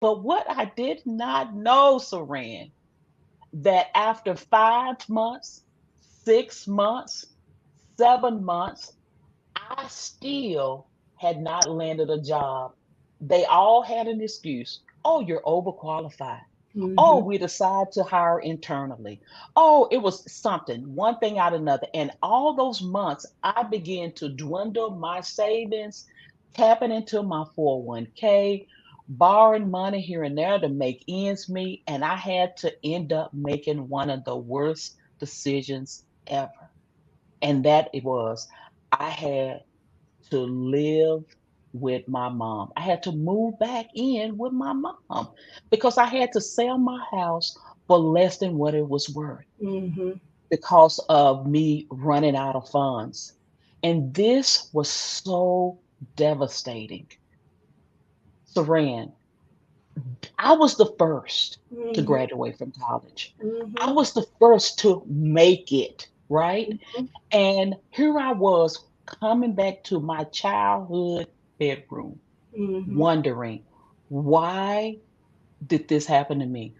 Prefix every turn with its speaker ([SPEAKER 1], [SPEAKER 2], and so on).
[SPEAKER 1] But what I did not know, Saran, that after 5 months, 6 months, 7 months, I still had not landed a job. They all had an excuse. Oh, you're overqualified. Oh,
[SPEAKER 2] Mm-hmm.
[SPEAKER 1] we decided to hire internally. Oh, it was something, one thing out of another. And all those months, I began to dwindle my savings, tapping into my 401k, borrowing money here and there to make ends meet. And I had to end up making one of the worst decisions ever. And that it was, I had to live with my mom. I had to move back in with my mom because I had to sell my house for less than what it was worth
[SPEAKER 2] Mm-hmm.
[SPEAKER 1] because of me running out of funds. And this was so devastating. Saran, I was the first to
[SPEAKER 2] Mm-hmm.
[SPEAKER 1] graduate from college. I
[SPEAKER 2] Mm-hmm.
[SPEAKER 1] was the first to make it, right?
[SPEAKER 2] Mm-hmm.
[SPEAKER 1] And here I was coming back to my childhood bedroom,
[SPEAKER 2] Mm-hmm.
[SPEAKER 1] wondering, why did this happen to me?